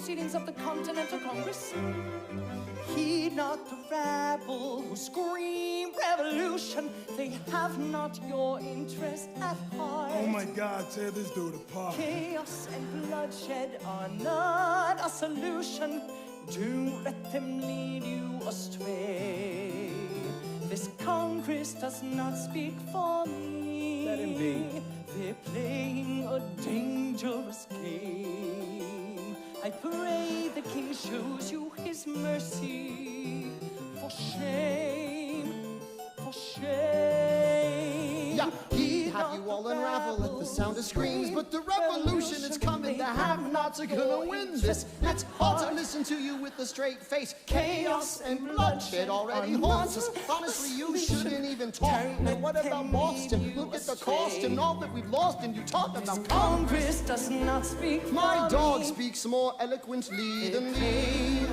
proceedings of the Continental Congress. Heed not the rabble who scream revolution. They have not your interest at heart. Oh my God, tear this dude apart. Chaos and bloodshed are not a solution. Do let them lead you astray. This Congress does not speak for me. Let him be. They're playing a dangerous game. I pray the king shows you his mercy. For shame, for shame. Yeah, he'd have you all unravel at the sound of screams. But the revolution is coming, the have-nots are gonna win this. It's hard to listen to you with a straight face. Chaos and bloodshed already haunts us. Honestly, you shouldn't even talk. And what about Boston? Look at the cost and all that we've lost, and you talk about Congress does not speak. My dog speaks more eloquently than thee.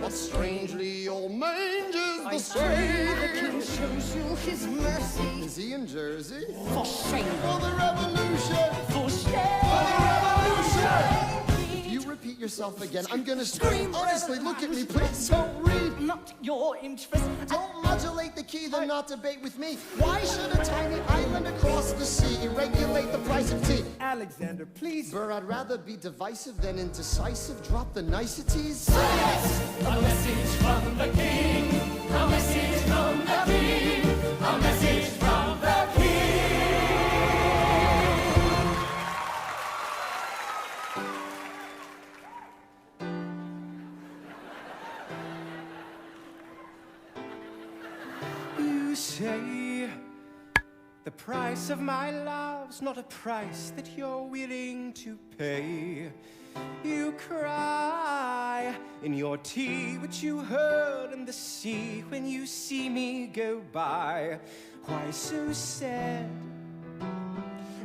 But strangely, your mange is the same. The king shows you his mercy. Is he in Jersey? For shame. For the revolution! For shame. For the revolution! If you repeat yourself again, I'm gonna scream. Honestly, look at me, please don't read. Not your interest. Don't modulate the key, then not debate with me. Why should a tiny island across the sea regulate the price of tea? Alexander, please. Burr, I'd rather be divisive than indecisive. Drop the niceties. Yes, a message from the king. A message from the king. A message from the king. You say the price of my love's not a price that you're willing to pay. You cry in your tea, which you hurl in the sea when you see me go by. Why so sad?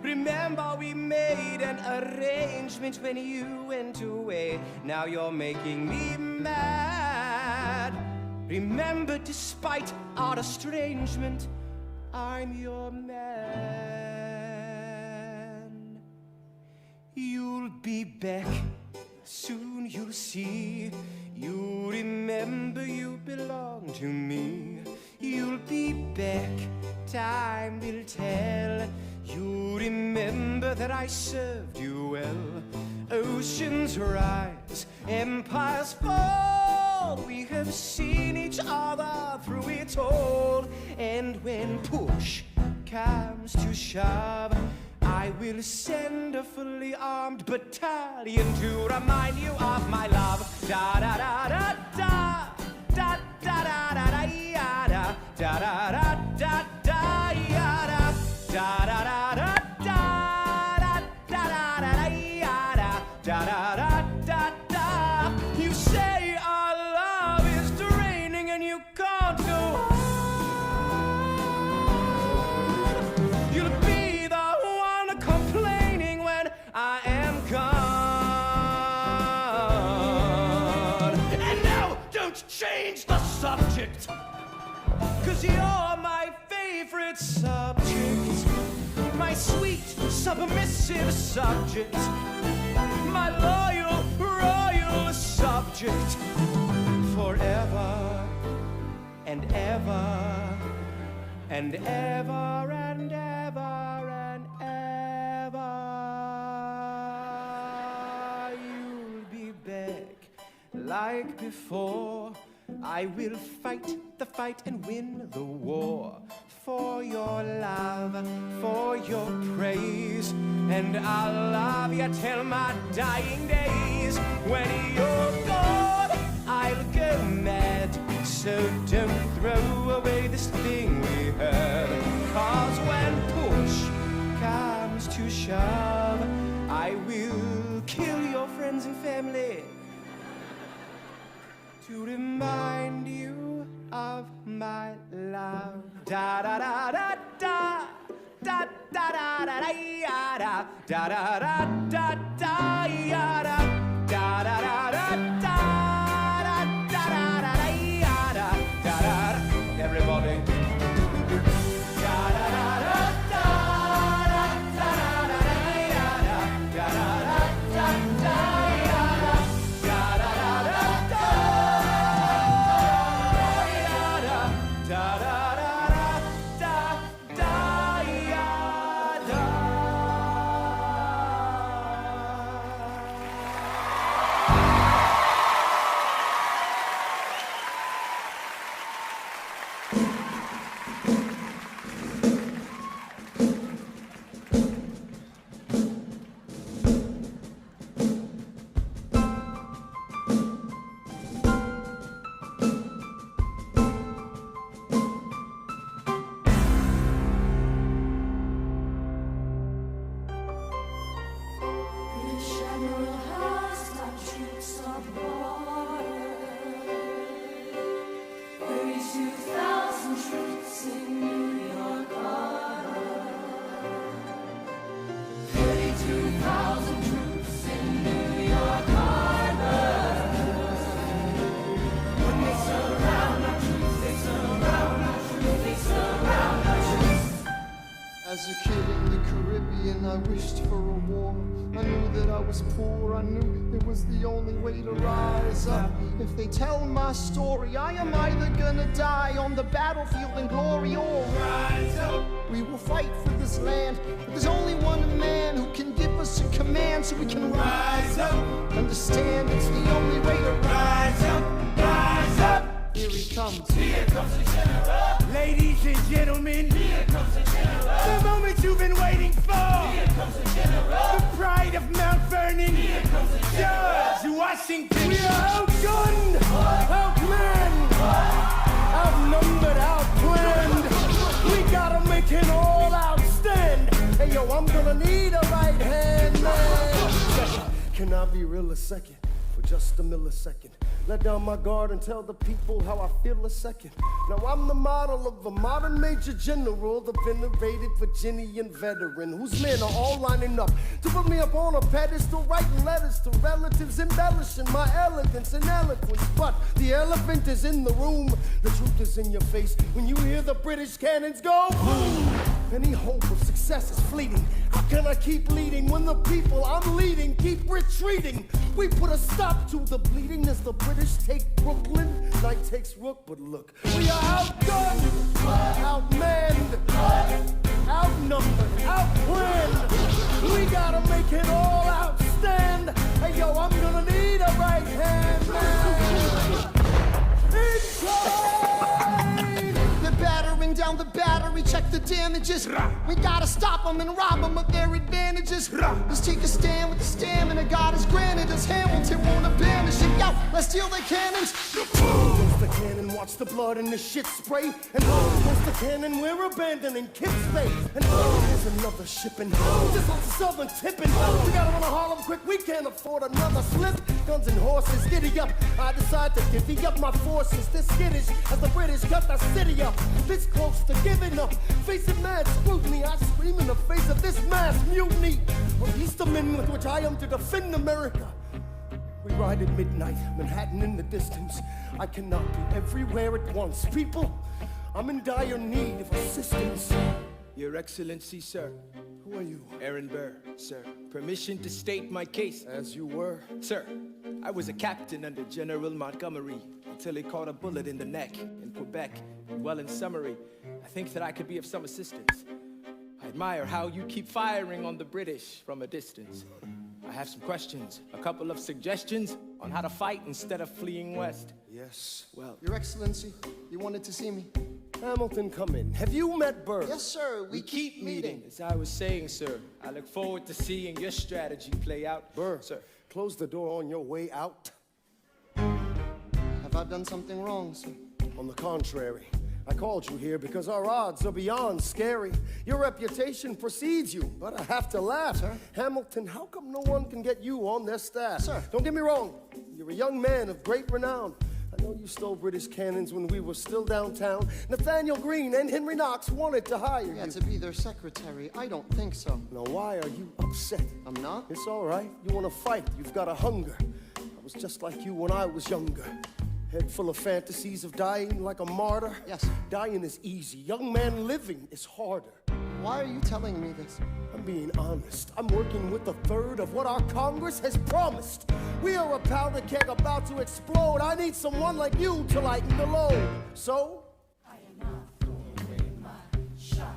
Remember we made an arrangement when you went away. Now you're making me mad. Remember, despite our estrangement, I'm your man. You'll be back, soon you'll see. You remember you belong to me. You'll be back, time will tell. You remember that I served you well. Oceans rise, empires fall. We have seen each other through it all. And when push comes to shove, I will send a fully armed battalion to remind you of my love. Da da da da da da da da da da da da da da da da da da da da. You say our love is draining and you can't go on. You'll be the one complaining when I am gone. And now don't change the subject, 'cause you're my favorite subject. My sweet, submissive subject. My loyal, royal subject. Forever and ever and ever and ever and ever. You'll be back like before. I will fight the fight and win the war. For your love, for your praise. And I'll love you till my dying days. When you're gone, I'll go mad. So don't throw away this thing we had. 'Cause when push comes to shove, I will kill your friends and family to remind you of my love. Da da da da da da da da da da da da da da da da da da da. Everybody. 32,000 troops in New York Harbor. 32,000 troops in New York Harbor. When they surround our troops, they surround our troops, they surround our troops. As a kid in the Caribbean, I wished for a war. I knew that I was poor, I knew it was the only way to rise up. If they tell my story, I am either gonna die on the battlefield in glory or rise up. We will fight for this land, but there's only one man who can give us a command so we can rise up. Understand it's the only way to rise up, rise up. Here he comes. Here comes the general. Ladies and gentlemen, Here comes the general. the moment you've been waiting for. Here comes the general. The pride of Mount Vernon, Here comes the general. George Washington. We are outgunned, outmanned, outnumbered, outplanned. We gotta make an all-out stand. Hey yo, I'm gonna need a right hand man. Can I be real a second? For just a millisecond. Let down my guard and tell the people how I feel a second. Now I'm the model of a modern major general, the venerated Virginian veteran, whose men are all lining up to put me up on a pedestal, writing letters to relatives, embellishing my elegance and eloquence. But the elephant is in the room, the truth is in your face when you hear the British cannons go boom. Any hope of success is fleeting. How can I keep leading when the people I'm leading keep retreating? We put a stop to the bleeding as the British take Brooklyn. Night takes Rook, but look, we are outgunned, outmanned, outnumbered, outplanned. We gotta make it all out stand. Hey yo, I'm gonna need a right hand man. They're battering down the battery, check the damages. We gotta stop them and rob them of their advantages. Let's take a stand with the stamina God has granted us. Hamilton won't abandon shit. Yo, let's steal the cannons. Against the cannon, watch the blood and the shit spray. And against the cannon, we're abandoning Kips Bay. And there's another shipping, just on the southern tipping. We gotta run to Harlem quick, we can't afford another slip. Guns and horses, giddy up. I decide to divvy up my forces. This skittish as the British cut the city up. This close to giving up, facing mad scrutiny. I scream in the face of this mass mutiny. Release the men with which I am to defend America. We ride at midnight, Manhattan in the distance. I cannot be everywhere at once. People, I'm in dire need of assistance. Your Excellency, sir. Who are you? Aaron Burr, sir. Permission to state my case. As you were. Sir, I was a captain under General Montgomery until he caught a bullet in the neck in Quebec. Well, in summary, I think that I could be of some assistance. I admire how you keep firing on the British from a distance. I have some questions, a couple of suggestions on how to fight instead of fleeing west. Yes. Well, Your Excellency, you wanted to see me? Hamilton, come in. Have you met Burr? Yes, sir. We keep meeting. As I was saying, sir, I look forward to seeing your strategy play out. Burr, Sir. close the door on your way out. Have I done something wrong, sir? On the contrary, I called you here because our odds are beyond scary. Your reputation precedes you, but I have to laugh. Sir? Hamilton, how come no one can get you on their staff? Sir. Don't get me wrong, you're a young man of great renown. I know you stole British cannons when we were still downtown. Nathaniel Greene and Henry Knox wanted to hire Yeah, you. to be their secretary. I don't think so. Now why are you upset? I'm not? It's all right. You want to fight. You've got a hunger. I was just like you when I was younger. Head full of fantasies of dying like a martyr. Yes. Dying is easy. Young man living is harder. Why are you telling me this? I'm being honest. I'm working with a third of what our Congress has promised. We are a powder keg about to explode. I need someone like you to lighten the load. So, I am not throwing away my shot.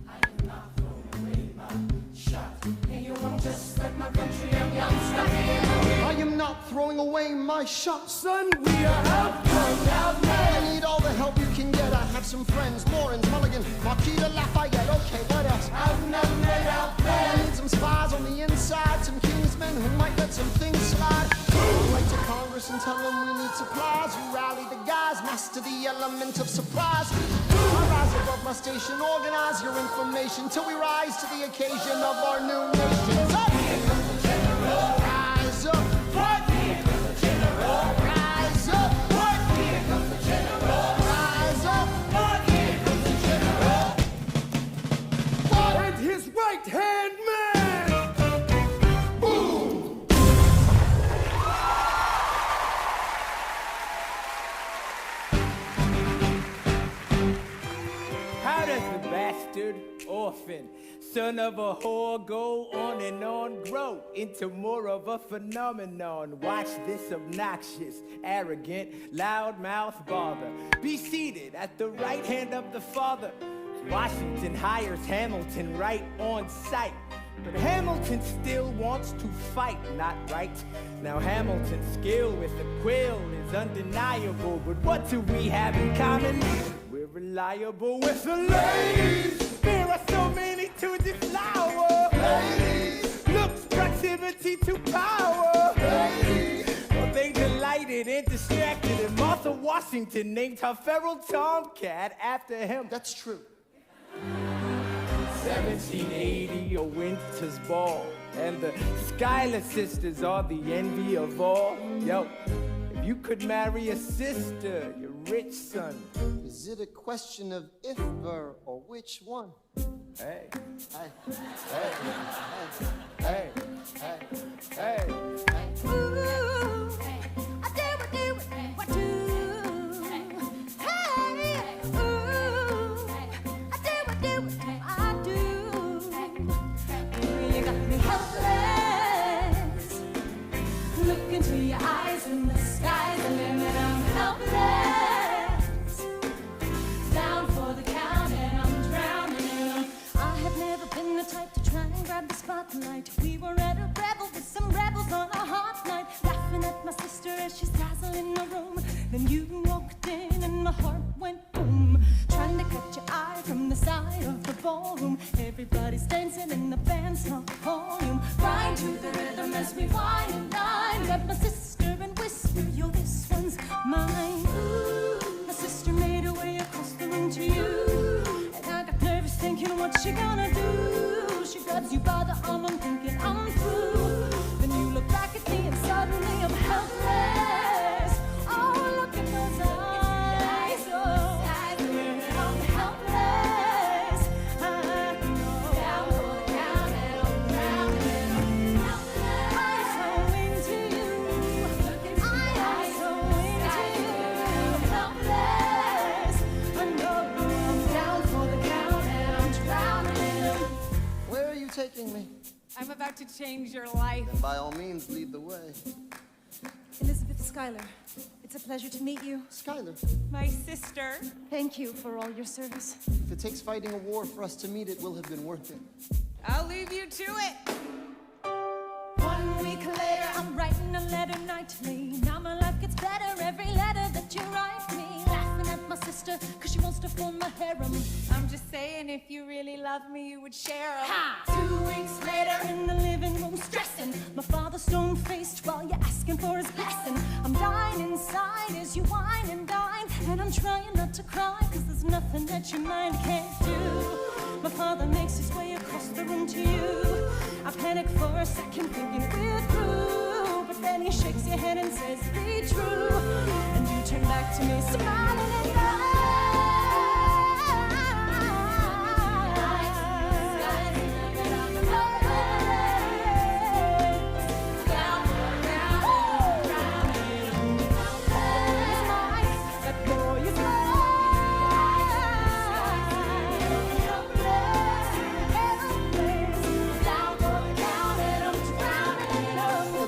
I am not throwing away my shot. And you won't just let my country and youngster here. I am not throwing away my shots. son, we are outgunned, outmanned. I need all the help you can get. I have some friends, Lawrence, Mulligan, Marquita, Lafayette. Okay, what else? Outnumbered, I outplanned. need some spies on the inside, some Kingsmen who might let some things slide. Write to Congress and tell them we need supplies. You rally the guys, master the element of surprise. I rise above my station, organize your information till we rise to the occasion of our new nation. Rise up. Rise up. Rise bastard orphan. Son of a whore, go on and on, grow into more of a phenomenon. Watch this obnoxious, arrogant, loudmouth bother. Be seated at the right hand of the Father. Washington hires Hamilton right on sight. But Hamilton still wants to fight, not right. Now Hamilton's skill with the quill is undeniable. But what do we have in common? We're reliable with the ladies. There are so many to deflower. Ladies. Looks, proximity to power. Ladies. Well, they delighted and distracted, and Martha Washington named her feral tomcat after him. That's true. 1780, a winter's ball, and the Schuyler sisters are the envy of all. Yo, if you could marry a sister, your rich son. Is it a question of if or which one? Hey, Hey, hey, hey, hey, hey. Ooh, I do, what do? Hey, ooh, I do, I do. You got me helpless. Look into your eyes and the sky's the limit. I'm helpless. Down for the count and I'm drowning. I have never been the type to try and grab the spotlight. We were at a revel with some rebels on a hot night, laughing at my sister as she's dazzling the room. Then you walked in and my heart went boom. Trying to catch your eye from the side of the ballroom. Everybody's dancing and the band's not volume. Grind to the rhythm as we wine and dine. Grab my sister and whisper, yo, this one's mine. Ooh, my sister made her way across the room to you, and I got nervous thinking, what's she gonna do? She grabs you by the arm, I'm thinking I'm through. Then you look back at me and suddenly I'm helpless. Oh, look at those eyes, oh, I'm helpless. I know. Down for the count and I'm drowning. I'm so into you. I'm so into you. Helpless. I know. I'm down for the count and I'm drowning. where are you taking me? I'm about to change your life. Then by all means, lead the way. Elizabeth Schuyler, it's a pleasure to meet you. Schuyler, My sister. Thank you for all your service. if it takes fighting a war for us to meet, it will have been worth it. I'll leave you to it. 1 week later, I'm writing a letter nightly. Now my life gets better every letter that you write me. Laughing at my sister, cause she wants to form my harem. I'm just saying, if you really love me, you would share 'em. Ha! 2 weeks later, in the living room, stressing. My father's stone-faced while you're asking for his blessing. I'm dying inside as you whine and dine. And I'm trying not to cry, cause there's nothing that your mind can't do. My father makes his way across the room to you. I panic for a second, thinking we're through. But then he shakes your hand and says, be true. And you turn back to me, smiling and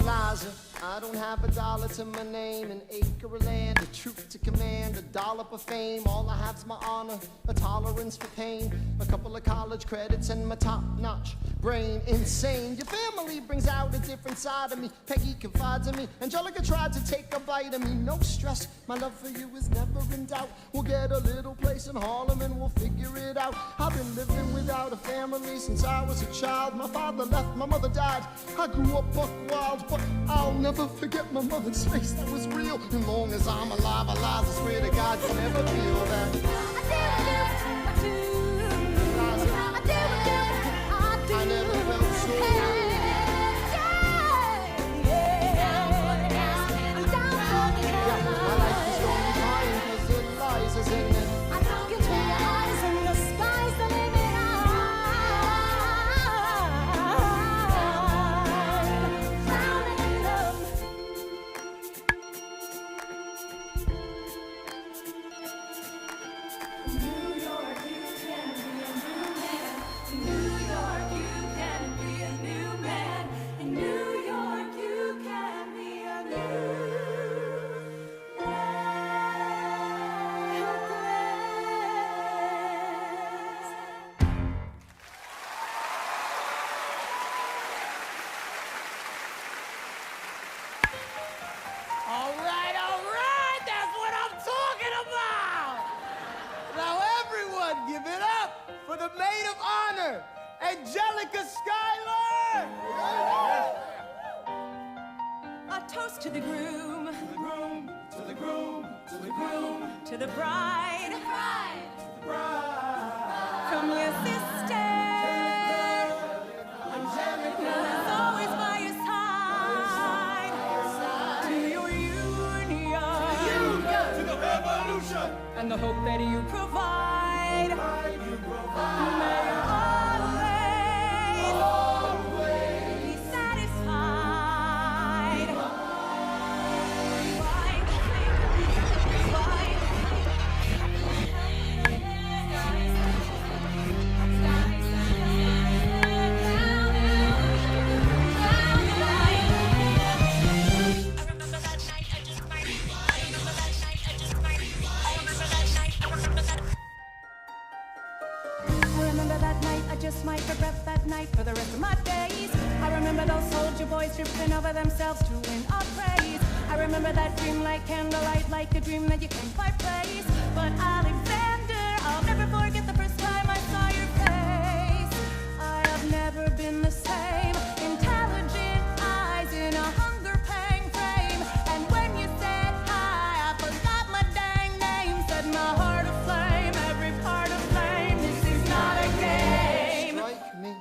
Eliza, I don't have a dollar to my name, an acre of land, a troop to command, a dollop of fame. All I have's my honor, a tolerance for pain, a couple of college credits, and my top-notch brain. Insane. Your family brings out a different side of me. Peggy confides in me. Angelica tried to take a bite of me. No stress, my love for you is never in doubt. We'll get a little place in Harlem and we'll figure it out. I've been living without a family since I was a child. My father left, my mother died. I grew up buck wild, but I'll never forget my mother's face. That was real. As long as I'm alive, I swear to God you'll never feel that. I never felt so good. My life is only mine 'cause it lies as in it. I look into your eyes and the sky's the limit. I'm drowning in love. Give it up for the maid of honor, Angelica Schuyler! A toast to the groom, To the groom, to the groom, to the groom, to the bride, bride. from your sister, who's always by your side, to your union, To the revolution. and the hope that you provide. May you always be satisfied. I remember that night, I just might regret that night for the rest of my days. I remember those soldier boys tripping over themselves to win our praise. I remember that dream like candlelight, like a dream that you can't quite place. But Alexander, I'll never forget the first time I saw your face. I have never been the same. Intelligent eyes in a hunger pang frame. And when you said hi, I forgot my dang name. Set my heart aflame, every part aflame. This is not a game. Strike me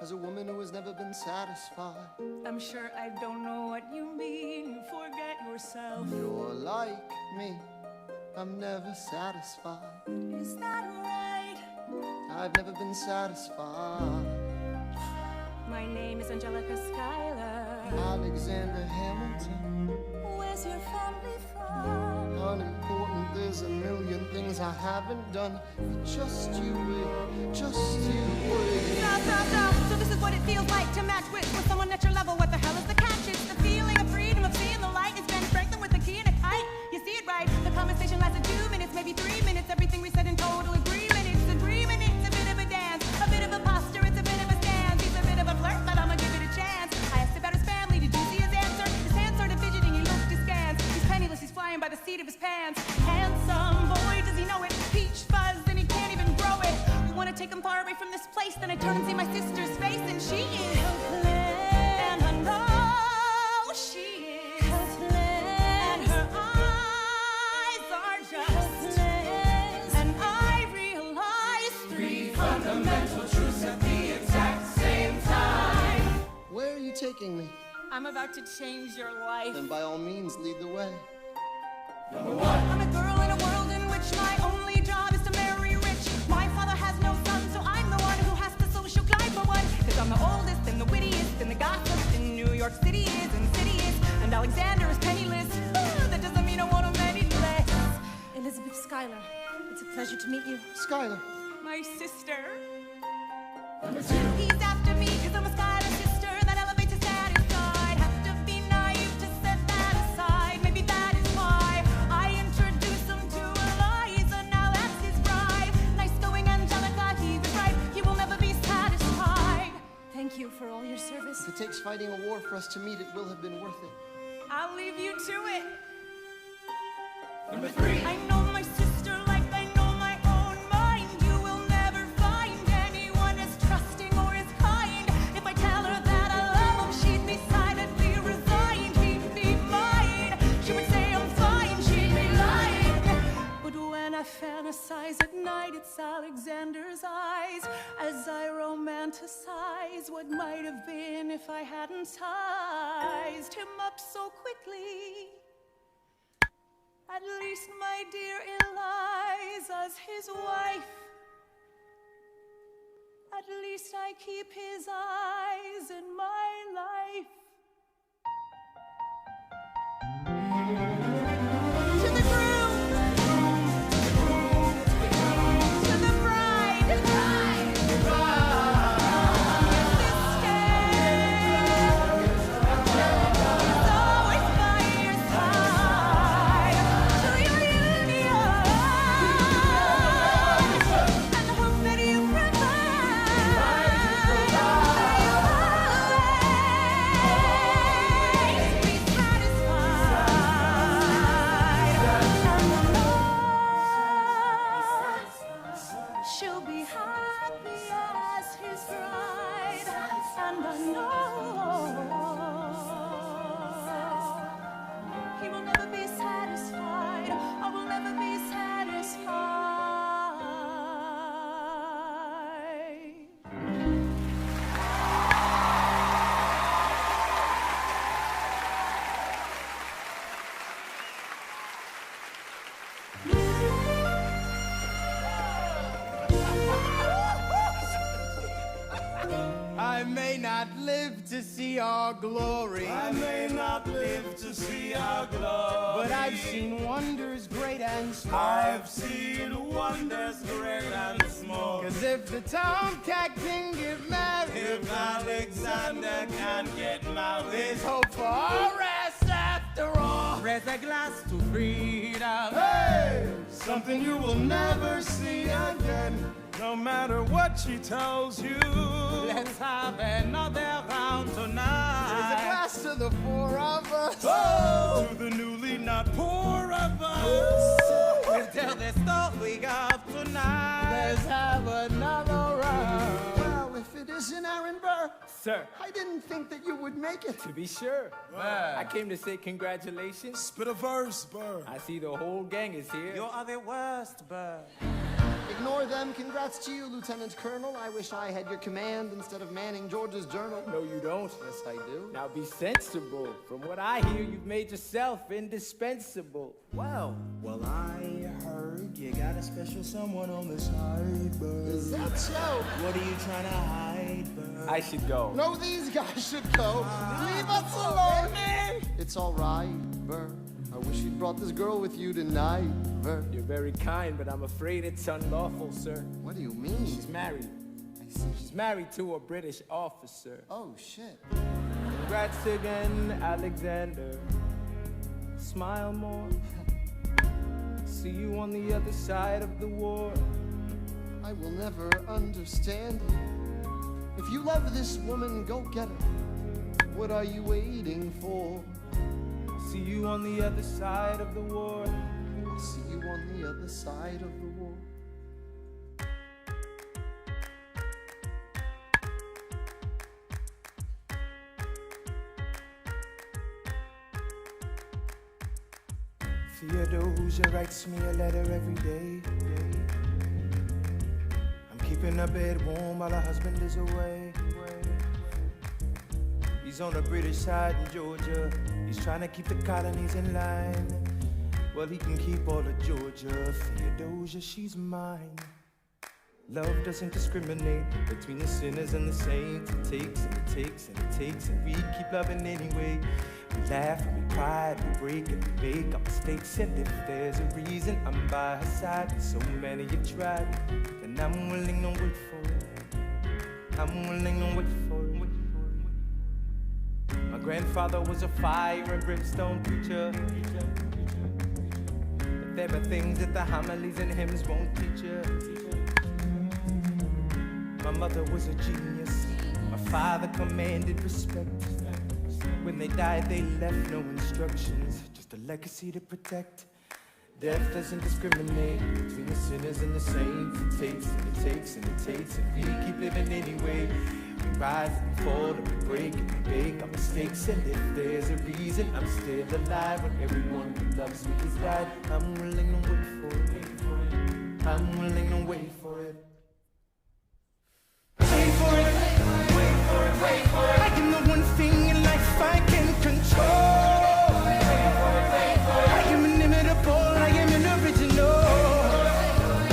as a woman who has never been satisfied. I'm sure I don't know what you mean. You forget yourself. You're like me, I'm never satisfied. Is that right? I've never been satisfied. My name is Angelica Schuyler. Alexander Hamilton, Where's your family from? unimportant, there's a million things I haven't done. Just you wait, just you wait. Stop. So this is what it feels like to match with someone at your level. What the hell is the catch? It's the feeling of freedom, of seeing the light. It's Ben Franklin with a key and a kite. You see it right. The conversation lasted 2 minutes, maybe 3 minutes. Everything we said in total agreement. It's a dream and it's a bit of a dance. A bit of a posture, it's a bit of a stance. He's a bit of a flirt, but I'ma give it a chance. I asked about his family, did you see his answer? His hands started fidgeting, he looked askance. He's penniless, he's flying by the seat of his pants. Handsome boy, does he know it? Peach fuzz, and he can't even grow it. We wanna take him far away from this place. Then I turn and see my sister's face, and she is helpless. And I know she is helpless. And her eyes are just helpless. And I realize three fundamental truths at the exact same time. Where are you taking me? I'm about to change your life. Then by all means, lead the way. I'm a girl in a world in which my only job is to marry rich. My father has no son, so I'm the one who has to social glide for one. Cause I'm the oldest and the wittiest and the gossip in New York City is, and city is. And Alexander is penniless. That doesn't mean I want him any less. Elizabeth Schuyler, it's a pleasure to meet you. Schuyler, My sister. He's after me cause I'm a Schuyler sister. That elevates his satisfied. Have to be naive to set that aside. Maybe that is why I introduced him to Eliza. Now that's his bride. Nice going, Angelica, he was right. He will never be satisfied. Thank you for all your service. if it takes fighting a war for us to meet, it will have been worth it. I'll leave you to it. Number 3. I know my sister like I know my own mind. You will never find anyone as trusting or as kind. If I tell her that I love him, she'd be silently resigned. He'd be mine. She would say I'm fine. She'd be lying. But when I fantasize at night, it's Alexander's eyes as I romanticize what might have been if I hadn't sized him up so quickly. At least my dear Eliza's his wife. At least I keep his eyes in my life. To the groom, to the bride, always by your side. To your union, and the hope that you provide. May you always be satisfied. not live to see our glory. I may not live to see our glory, but I've seen wonders great and small. I've seen wonders great and small. 'Cause if the tomcat can get married, If Alexander can get married, there's hope for all rest after all. Raise a glass to freedom. hey, something you will never see again. No matter what she tells you, Let's have another round There's a tonight. glass to the four of us. oh, to the newly not poor of us. We'll tell the story of tonight. Let's have another round. Well, if it isn't Aaron Burr, Sir, I didn't think that you would make it. to be sure. I came to say congratulations. Spit a verse, Burr. I see the whole gang is here. You are the worst, Burr. Ignore them. Congrats to you, Lieutenant Colonel. I wish I had your command instead of manning George's journal. No, you don't. Yes, I do. Now be sensible. From what I hear, you've made yourself indispensable. Well, I heard you got a special someone on the side, Burr. Is that so? What are you trying to hide, Burr? I should go. No, these guys should go. Leave us alone, man. It's all right, Burr. I wish you'd brought this girl with you tonight, Burr. You're very kind, but I'm afraid it's unlawful, sir. What do you mean? She's married. I see. She's married to a British officer. Oh, shit. Congrats again, Alexander. Smile more. See you on the other side of the war. I will never understand it. If you love this woman, go get her. What are you waiting for? See you on the other side of the war. I'll see you on the other side of the war. Theodosia writes me a letter every day. I'm keeping her bed warm while her husband is away. He's on the British side in Georgia. He's trying to keep the colonies in line. Well, he can keep all of Georgia. Theodosia, she's mine. Love doesn't discriminate between the sinners and the saints. It takes and it takes and it takes, and we keep loving anyway. We laugh and we cry and we break and we make our mistakes. And if there's a reason I'm by her side, and so many have tried, then I'm willing to wait for it. I'm willing to wait for it. My grandfather was a fire and brimstone preacher. But there are things that the homilies and hymns won't teach you. My mother was a genius. My father commanded respect. When they died, they left no instructions, just a legacy to protect. Death doesn't discriminate between the sinners and the saints. It takes and it takes and it takes, and we keep living anyway. We rise and we fall and we break and we make our mistakes. And if there's a reason I'm still alive when everyone who loves me has died, I'm willing to wait for it. I'm willing to wait for it. Wait for it, wait for it, wait for it. I am the one thing in life I can control. Wait for it, wait for it. I am inimitable, I am an original.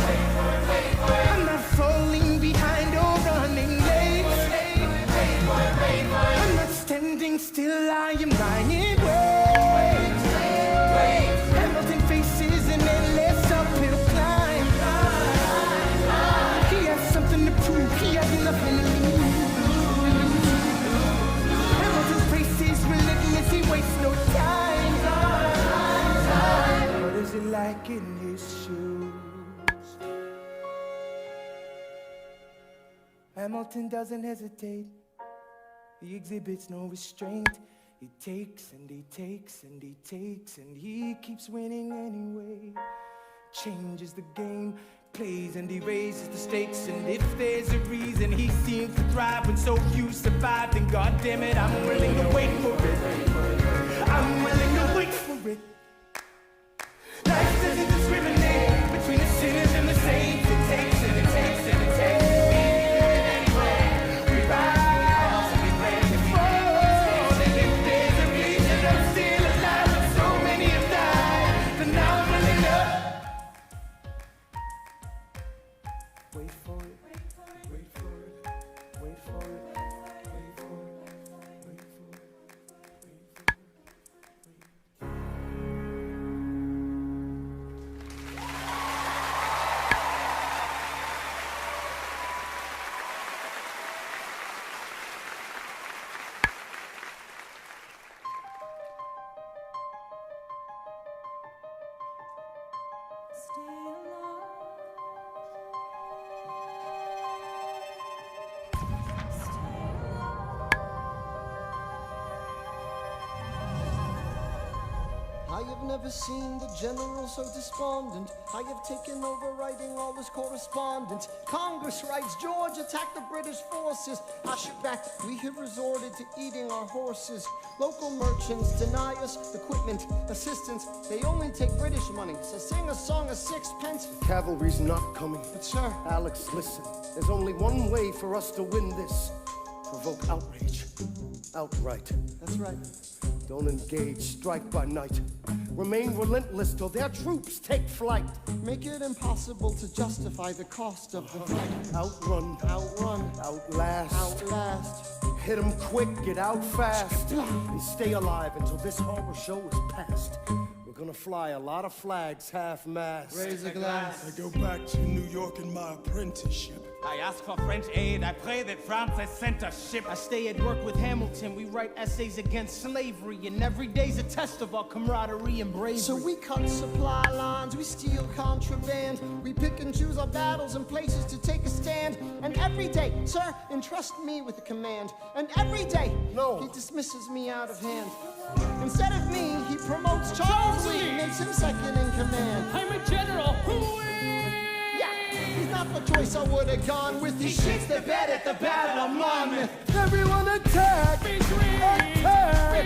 Wait for it, wait for it. I'm not falling behind or running late. Wait for it, wait for it. I'm not standing still, I am lying wait. Hamilton faces an endless uphill climb. He has something to prove, he has nothing to lose. Hamilton's pace is relentless, he wastes no time. What is it like in his shoes? Hamilton doesn't hesitate, he exhibits no restraint. He takes and he takes and he takes, and he keeps winning anyway. Changes the game, plays and he raises the stakes. And if there's a reason he seems to thrive when so few survive, then God damn it, I'm willing to wait for it. I'm willing to wait for it. Life doesn't discriminate between the sinners and the saints. It takes and it takes and it takes. We rise and we break and fall. And if there's a reason I'm still alive when so many have died, then I'm willing to wait for it, wait for it, wait for it, wait for it. never seen the general so despondent. I have taken over writing all his correspondence. Congress writes, George attacked the British forces. I shoot back, we have resorted to eating our horses. Local merchants deny us equipment, assistance. They only take British money, so sing a song of sixpence. Cavalry's not coming. But sir, Alex, listen. There's only one way for us to win this. Provoke outrage. Outright. that's right. Don't engage, strike by night. Remain relentless till their troops take flight. Make it impossible to justify the cost of the fight. Outrun, Outrun, outlast. outlast. Hit 'em quick, get out fast. And stay alive until this horror show is past. We're gonna fly a lot of flags half-mast. Raise a glass. I go back to New York in my apprenticeship. I ask for French aid, I pray that France has sent a ship. I stay at work with Hamilton, we write essays against slavery, and every day's a test of our camaraderie and bravery. So we cut supply lines, we steal contraband, we pick and choose our battles and places to take a stand. And every day, sir, entrust me with the command. And every day, No. he dismisses me out of hand. Instead of me, he promotes Charles Lee, makes him second in command. I'm a general. Yeah, he's not the choice I would have gone with. He shits the bed at the Battle of Monmouth. Everyone attack! Attack!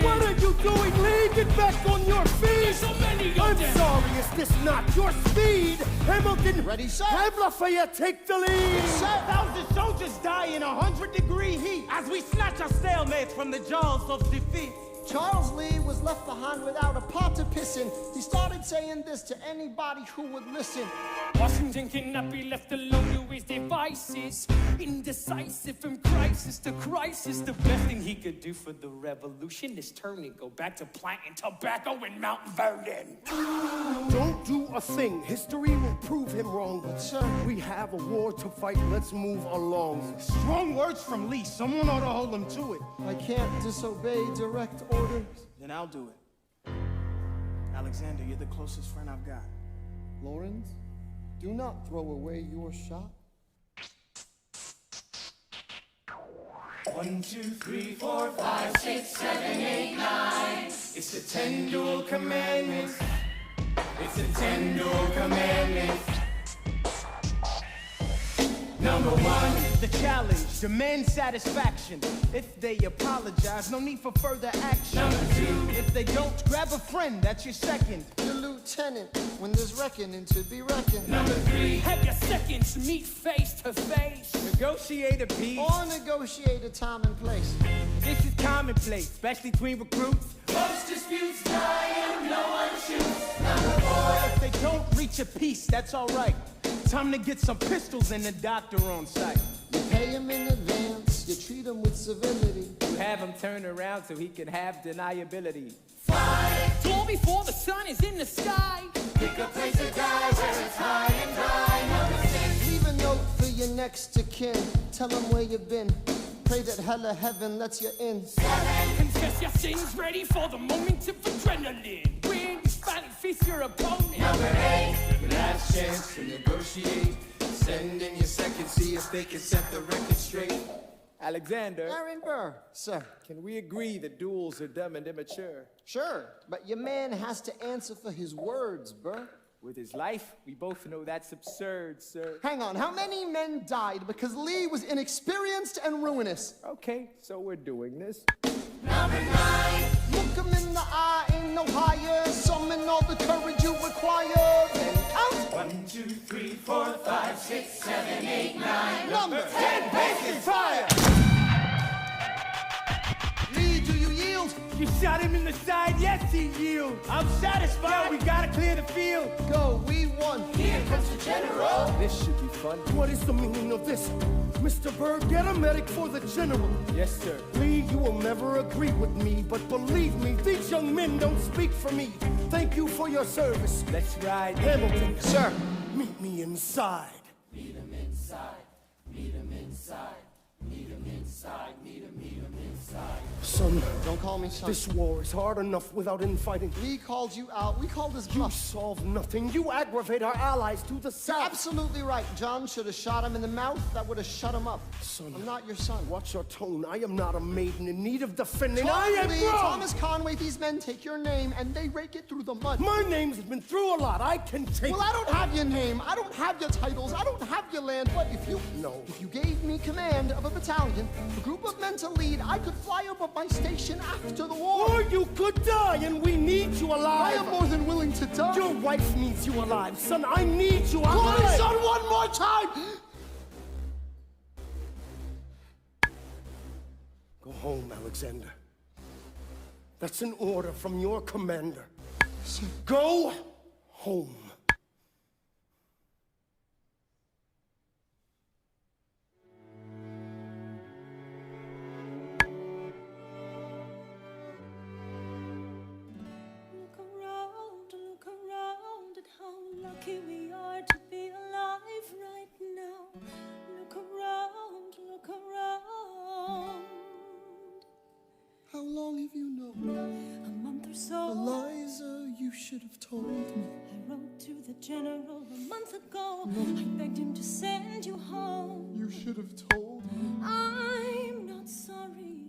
What are you doing, Lee? Get back on your feet! so many of I'm them. sorry, is this not your speed? Hamilton, Ready, sir? have Lafayette take the lead! Sir, 1,000 soldiers die in 100-degree heat. As we snatch our stalemates from the jaws of defeat. Charles Lee was left behind without a pot to piss in. He started saying this to anybody who would listen. Washington cannot be left alone to his devices. Indecisive from crisis to crisis. The best thing he could do for the revolution is turn and go back to planting tobacco in Mount Vernon. Don't do a thing. History will prove him wrong. But sir, We have a war to fight. Let's move along. Strong words from Lee, someone ought to hold him to it. I can't disobey direct orders. Then I'll do it. Alexander, you're the closest friend I've got. Lawrence, do not throw away your shot. 1, 2, 3, 4, 5, 6, 7, 8, 9. It's the 10 dual commandments. It's the 10 dual commandments. Number 1. The challenge, demand satisfaction. If they apologize, no need for further action. Number 2. If they don't, grab a friend, that's your second. The lieutenant, when there's reckoning to be reckoned. Number 3. Have your seconds meet face to face. Negotiate a peace. Or negotiate a time and place. This is commonplace, especially between recruits. Most disputes die and no one shoots. Number 4. If they don't reach a peace, that's alright. Time to get some pistols and a doctor on site. You pay him in advance, you treat him with civility. You have him turn around so he can have deniability. 5. Fall before the sun is in the sky. Pick a place to die where it's high and dry. Number 6. Leave a note for your next of kin. Tell him where you've been. Pray that hell or heaven lets you in. 7. Confess your sins, ready for the moment of adrenaline. Win, you finally face your opponent. Number 8. Last chance to negotiate. Send in your second, see if they can set the record straight. Alexander, Aaron Burr, sir. can we agree that duels are dumb and immature? Sure, but your man has to answer for his words, Burr. With his life, we both know that's absurd, sir. Hang on, how many men died because Lee was inexperienced and ruinous? Okay, so we're doing this. Number 9. Look him in the eye, ain't no higher. Summon all the courage you require. Then count. 1, 2, 3, 4, 5, 6, 7, 8, 9. Number 10. Basic fire. Lee, do you yield? You shot him in the side, yes, he yields. I'm satisfied. We gotta clear the field. Go, we won. Here comes the general. This should be fun. What is the meaning of this? Mr. Bird, get a medic for the general. Yes, sir. Lee, you will never agree with me, but believe me, these young men don't speak for me. Thank you for your service. Let's ride. Hamilton, Sir. meet me inside. Meet him inside. Meet him inside. Son, Don't call me son. this war is hard enough without infighting. We called you out. We called his You bluff. solve nothing. You aggravate our allies to the You're south. absolutely right. John should have shot him in the mouth. That would have shut him up. Son. I'm not your son. Watch your tone. I am not a maiden in need of defending. I am Totally, grown. Thomas Conway, these men take your name and they rake it through the mud. My name's been through a lot. I can take. Well, I don't have your name. I don't have your titles. I don't have your land. But if you gave me command of a battalion, a group of men to lead, I could fly above my station after the war. Or you could die, and we need you I alive. am more than willing to die. Your wife needs you alive, son. I need you alive. Call me son one more time. Go home, Alexander. That's an order from your commander. Go home. Look around at how lucky we are to be alive right now. Look around, look around. How long have you known? A month or so. Eliza, you should have told me. I wrote to the general a month ago. I begged him to send you home. You should have told me. I'm not sorry.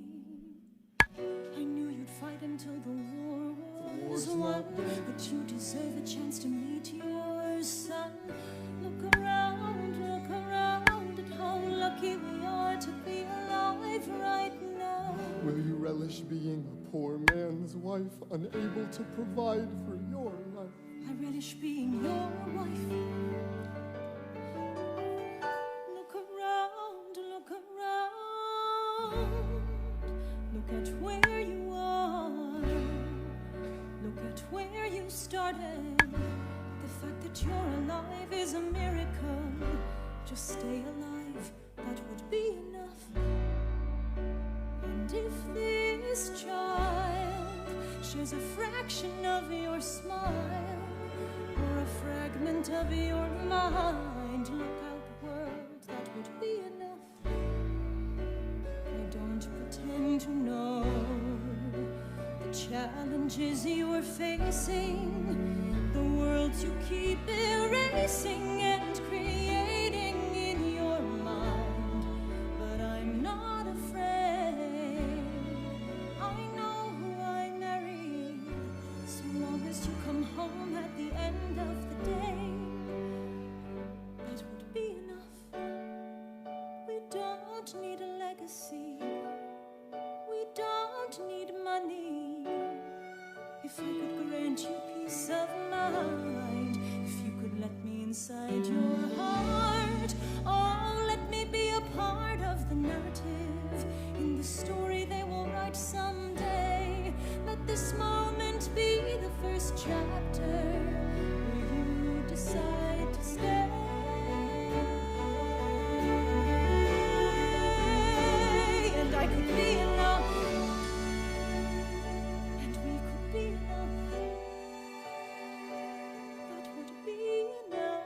I knew you'd fight until the war was won. But you deserve a chance to meet your son. Look around at how lucky we are to be alive right now. Will you relish being a poor man's wife, unable to provide for your life? I relish being your wife. Look around, look around. Look at where you are. Look at where you started. The fact that you're alive is a miracle. Just stay alive, that would be enough. And if this child shares a fraction of your smile, or a fragment of your mind, look outward, that would be enough. I don't pretend to know the challenges you are facing, the worlds you keep erasing and creating in your mind, but I'm not afraid. I know who I marry, so long as you come home at the end of the day, that would be enough. We don't need a legacy, we don't need money. If I could grant you peace of mind, if you could let me inside your heart, oh, let me be a part of the narrative in the story they will write someday. Let this moment be the first chapter where you decide to stay. And I could be enough, and we could be enough. That would be enough.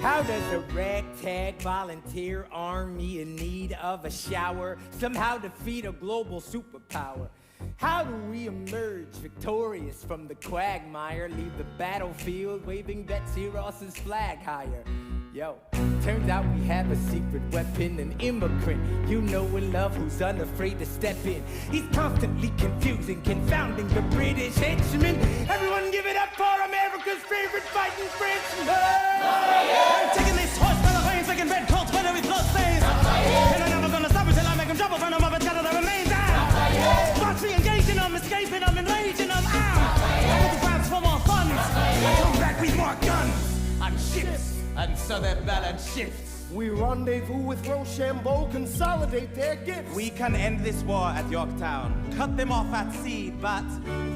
How does a ragtag volunteer army in need of a shower somehow defeat a global superpower? How do we emerge victorious from the quagmire, leave the battlefield waving Betsy Ross's flag higher? Yo, turns out we have a secret weapon, an immigrant you know and love who's unafraid to step in. He's constantly confusing, confounding the British henchmen. Everyone give it up for America's favorite fighting Frenchman! Taking this horse by the veins, making red coats, whether he blood stains. And I'm never gonna stop until I make him jump from him, but gather the remains out. Watch me engaging them, escaping them, enraging them out. With the grabs for more funds, I come back with more guns. On ships, and so their balance shifts. We rendezvous with Rochambeau, consolidate their gifts. We can end this war at Yorktown, cut them off at sea, but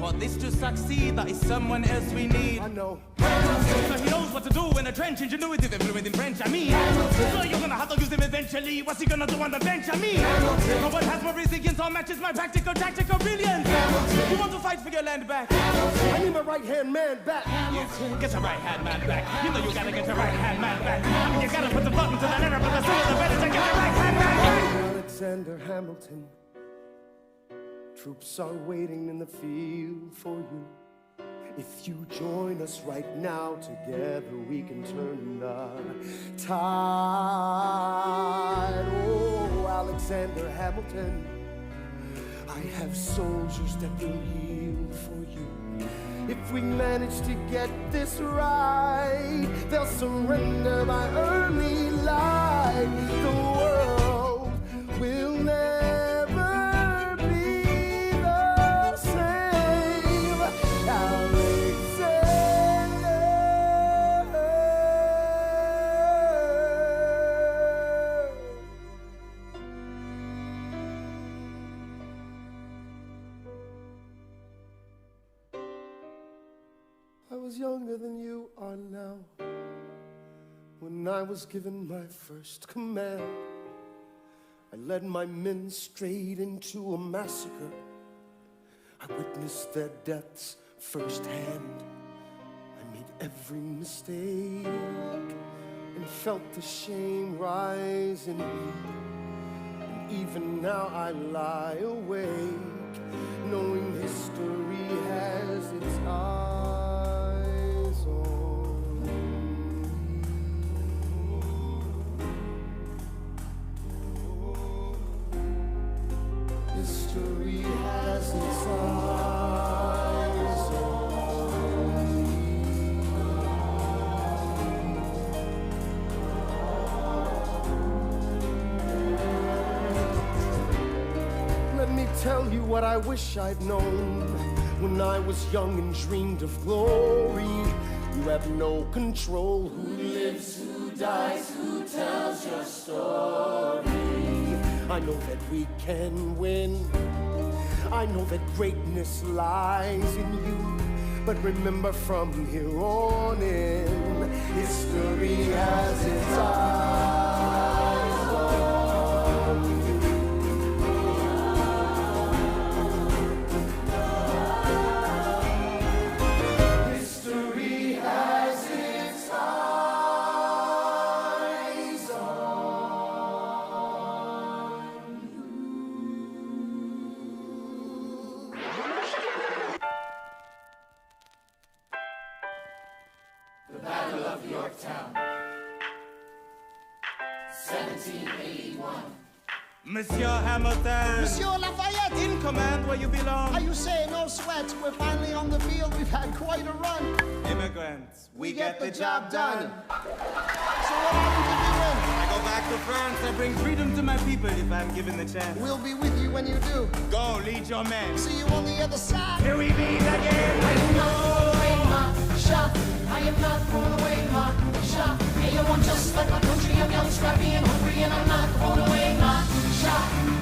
for this to succeed, there is someone else we need. I know. So he knows what to do when in a trench, ingenuity, fluent in French, I mean. So you're gonna have to use him eventually. What's he gonna do on the bench, I mean? No one has more resilience or matches my practical, tactical brilliance. You want to fight for your land back? I need my right-hand man back. Get your right-hand man back. You know you gotta get your right-hand man back. I mean, you gotta put the button to the letter, but the sooner the better to get your right-hand man back. Alexander Hamilton, troops are waiting in the field for you. If you join us right now, together we can turn the tide. Oh, Alexander Hamilton, I have soldiers that will yield for you. If we manage to get this right, they'll surrender by early light. The world will never be the same. Alexander. I was younger than you are now when I was given my first command. I led my men straight into a massacre. I witnessed their deaths firsthand. I made every mistake and felt the shame rise in me. And even now I lie awake, knowing history has its eyes on me. History has its eyes on me. Let me tell you what I wish I'd known when I was young and dreamed of glory. You have no control. Who lives, who dies, who tells your story? I know that we can win. I know that greatness lies in you. But remember, from here on in, history has its eyes on you. History has its eyes on The Battle of Yorktown, 1781. Monsieur Hamilton. Monsieur Lafayette! In command where you belong. Are you saying no sweat? We're finally on the field. We've had quite a run. Immigrants, we get the job done. So what are we to do then? I go back to France. I bring freedom to my people if I'm given the chance. We'll be with you when you do. Go, lead your men. See you on the other side. Here we meet again. I am not thrown away, Masha. I am not thrown away, Masha. Hey, I'm just like my country. I'm young, scrappy, and hungry, and I'm not thrown away, Masha.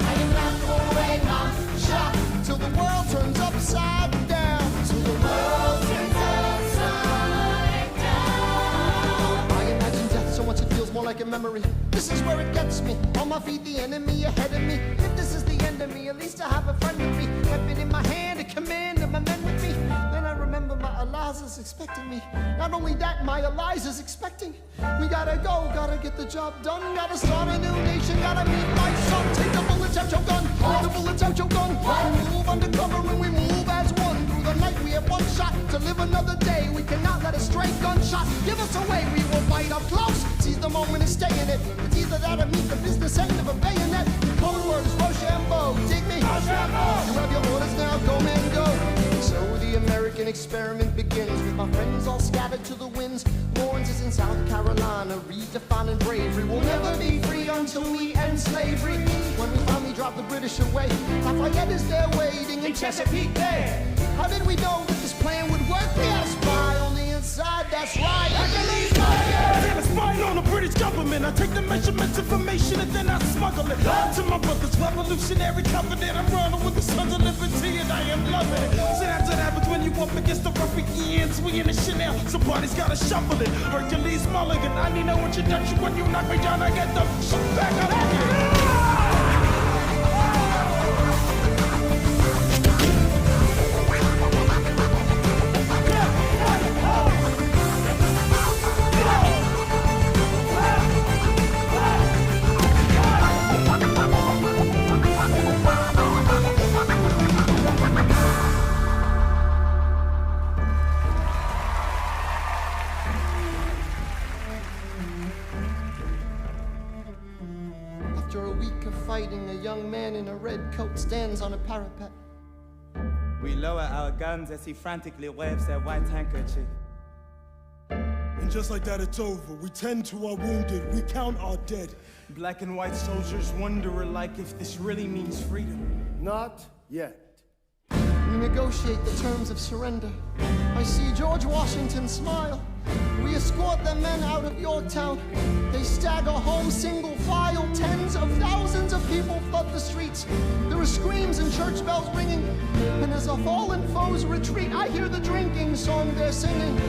I am not thrown away, Masha. Till the world turns upside down. Till the world turns upside down. I imagine death so much it feels more like a memory. This is where it gets me. On my feet, the enemy ahead of me. If this is the end of me, at least I have a friend with me. Weapon in my hand, a command of my men with me. Then I remember my Eliza's expecting me. Not only that, my Eliza's expecting. We gotta go, gotta get the job done. Gotta start a new nation, gotta meet my son. Take the bullets out your gun, the bullets out your gun. We move undercover and we move as one. Through the night we have one shot to live another day. We cannot let a stray gunshot give us away. We will fight up close, seize the moment and stay in it. It's either that or meet the business end of a bayonet. The code word is Rochambeau, dig me? Rochambeau! You have your orders now, go man, go. So the American experiment begins with my friends all scattered to the winds. Lawrence is in South Carolina, redefining bravery. We'll never be free until we end slavery. When we finally drop the British away, Lafayette is there waiting in Chesapeake Bay. How did we know that this plan would work? We had a spy on the inside, that's right. They have a spy on the British government. government. I take the measurements, information, and then I smuggle it to my brother's revolutionary covenant. I'm running with the sons of liberty, and I am loving it. So that's what happens when you up against the ruffians. We in the Chanel, somebody's gotta shuffle it. Hercules Mulligan, I need no introduction. When you knock me down, I get the shit back up. After a week of fighting, a young man in a red coat stands on a parapet. We lower our guns as he frantically waves their white handkerchief. And just like that, it's over. We tend to our wounded, we count our dead. Black and white soldiers wonder alike if this really means freedom. Not yet. We negotiate the terms of surrender. I see George Washington smile. We escort the men out of Yorktown. They stagger home single file. Tens of thousands of people flood the streets. There are screams and church bells ringing. And as our fallen foes retreat, I hear the drinking song they're singing.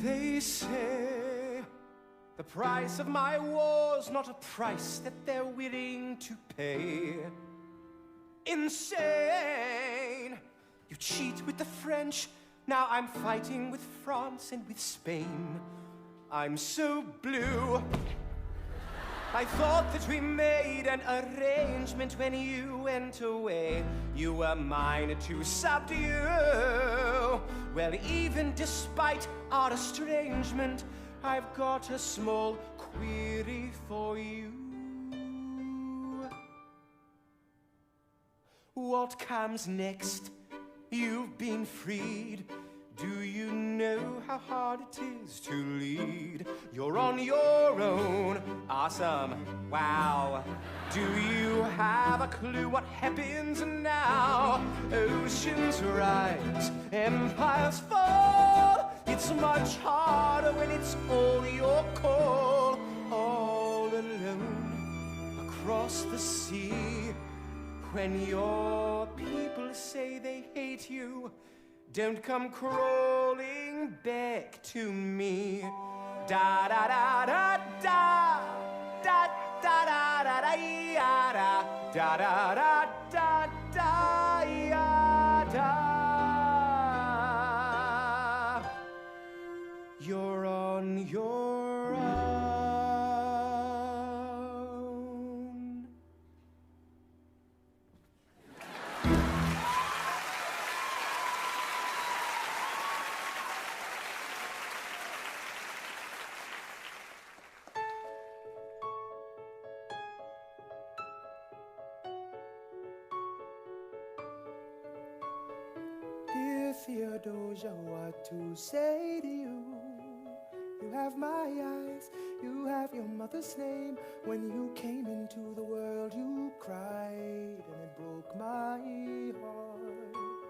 They say the price of my war's not a price that they're willing to pay. Insane! You cheat with the French, now I'm fighting with France and with Spain. I'm so blue. I thought that we made an arrangement when you went away. You were mine to subdue. Well, even despite our estrangement, I've got a small query for you. What comes next? You've been freed. Do you know how hard it is to lead? You're on your own. Awesome. Wow. Do you have a clue what happens now? Oceans rise, empires fall. It's much harder when it's all your call. All alone across the sea. When your people say they hate you, don't come crawling back to me. Da da da da da da da da da da da da da da da da. You're on your own. Dear Theodosia, what to say to you? You have my eyes, you have your mother's name. When you came into the world, you cried, and it broke my heart.